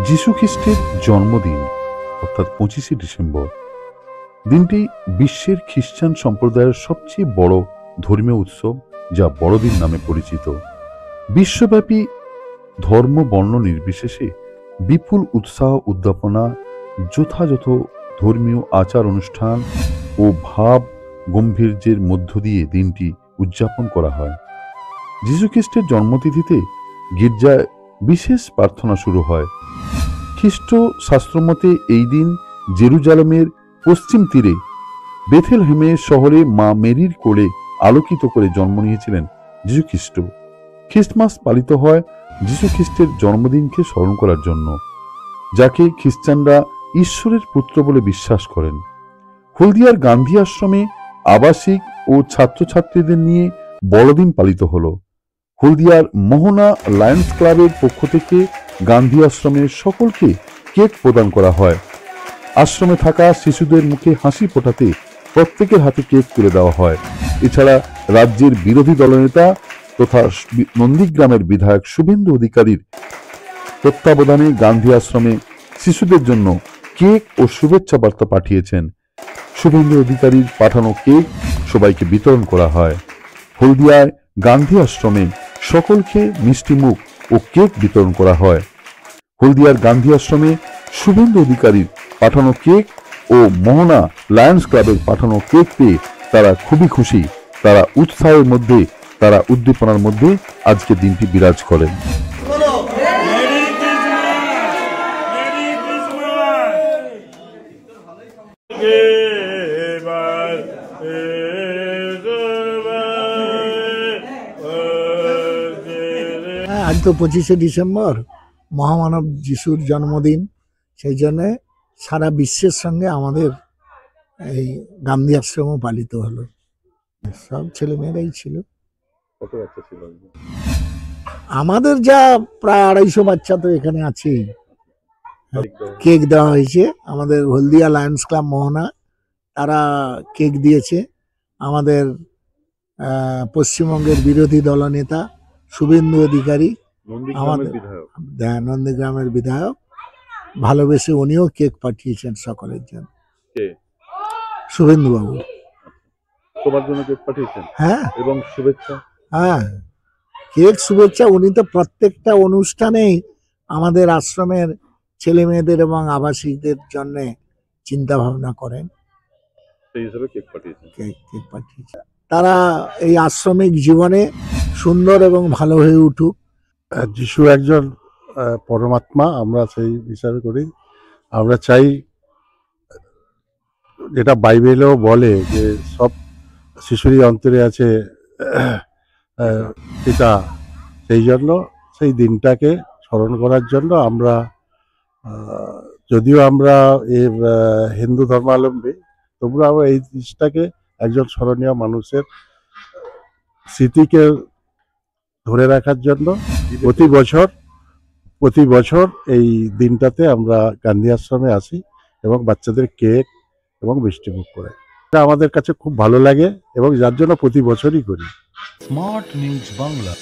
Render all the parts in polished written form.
যীশু খ্রিস্টের জন্মদিন অর্থাৎ 25শে ডিসেম্বর দিনটি বিশ্বের খ্রিস্টান সম্প্রদায়ের সবচেয়ে বড় ধর্মীয় উৎসব, যা বড়দিন নামে পরিচিত। বিশ্বব্যাপী ধর্ম বর্ণ নির্বিশেষে বিপুল উৎসাহ উদ্যাপনা, যথাযথ ধর্মীয় আচার অনুষ্ঠান ও ভাব গম্ভীর্যের মধ্য দিয়ে দিনটি উদযাপন করা হয়। যীশু খ্রিস্টের জন্মতিথিতে গির্জায় বিশেষ প্রার্থনা শুরু হয়। খ্রিস্ট শাস্ত্রমতে এই দিন জেরুজালেমের পশ্চিম তীরে বেথেলহেমে শহরে মা মেরির কোলে আলোকিত করে জন্ম নিয়েছিলেন যীশু খ্রিস্ট। খ্রিস্টমাস পালিত হয় যীশু খ্রিস্টের জন্মদিনকে স্মরণ করার জন্য, যাকে খ্রিস্টানরা ঈশ্বরের পুত্র বলে বিশ্বাস করেন। হলদিয়ার গান্ধী আশ্রমে আবাসিক ও ছাত্রছাত্রীদের নিয়ে বড়দিন পালিত হল। হলদিয়ার মোহনা লায়ন্স ক্লাবের পক্ষ থেকে গান্ধী আশ্রমের সকলকে কেক প্রদান করা হয়। আশ্রমে থাকা শিশুদের মুখে হাসি ফোটাতে প্রত্যেকের হাতে কেক তুলে দেওয়া হয়। এছাড়া রাজ্যের বিরোধী দলনেতা তথা নন্দীগ্রামের বিধায়ক শুভেন্দু অধিকারীর তত্ত্বাবধানে গান্ধী আশ্রমে শিশুদের জন্য কেক ও শুভেচ্ছা বার্তা পাঠিয়েছেন। শুভেন্দু অধিকারীর পাঠানো কেক সবাইকে বিতরণ করা হয়। হলদিয়ায় গান্ধী আশ্রমে সকলকে মিষ্টিমুখ ও কেক বিতরণ করা হয়। হলদিয়ার গান্ধী আশ্রমে শুভেন্দু অধিকারীর পাঠানো কেক ও মোহনা লায়ন্স ক্লাবের পাঠানো কেক পেয়ে তারা খুবই খুশি। তারা উৎসাহের মধ্যে, তারা উদ্দীপনার মধ্যে আজকে দিনটি বিরাজ করেন। আজ তো 25শে ডিসেম্বর মহামানব যিশুর জন্মদিন, সেই জন্যে সারা বিশ্বের সঙ্গে আমাদের এই গান্ধী আশ্রমও পালিত হলো। সব ছেলেমেয়েরাই ছিল। আমাদের যা প্রায় 250 বাচ্চা তো এখানে আছেই। কেক দেওয়া হয়েছে, আমাদের হলদিয়া লায়ন্স ক্লাব মোহনা তারা কেক দিয়েছে। আমাদের পশ্চিমবঙ্গের বিরোধী দলনেতা শুভেন্দু অধিকারী, আমাদের নন্দীগ্রামের বিধায়ক, ভালোবেসে উনিও কেক পাঠিয়েছেন সকলের জন্য। শুভেন্দু বাবু সবার জন্য কেক পাঠিয়েছেন। হ্যাঁ, এবং শুভেচ্ছা। হ্যাঁ, কেক শুভেচ্ছা। উনি তো প্রত্যেকটা অনুষ্ঠানেই আমাদের আশ্রমের ছেলে মেয়েদের এবং আবাসিকদের জন্য চিন্তা ভাবনা করেন। সেই হিসেবে কেক পাঠিয়েছেন। কেক পাঠিয়েছে। তারা এই আশ্রমিক জীবনে সুন্দর এবং ভালো হয়ে উঠুক। যিশু একজন পরমাত্মা, আমরা সেই হিসাবে করি। আমরা চাই, যেটা বাইবেলেও বলে যে সব শিশুরই অন্তরে আছে পিতা, সেই জন্য সেই দিনটাকে স্মরণ করার জন্য আমরা, যদিও আমরা হিন্দু ধর্মাবলম্বী, তবুও আমরা এই জিনিসটাকে একজন স্মরণীয় মানুষের স্মৃতিকে ধরে রাখার জন্য প্রতি বছর এই দিনটাতে আমরা গান্ধী আশ্রমে আসি এবং বাচ্চাদের কেক এবং মিষ্টিমুখ করে। এটা আমাদের কাছে খুব ভালো লাগে এবং যার জন্য প্রতি বছরই করি। Smart news Bangla,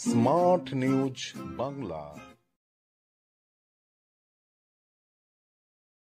smart news Bangla.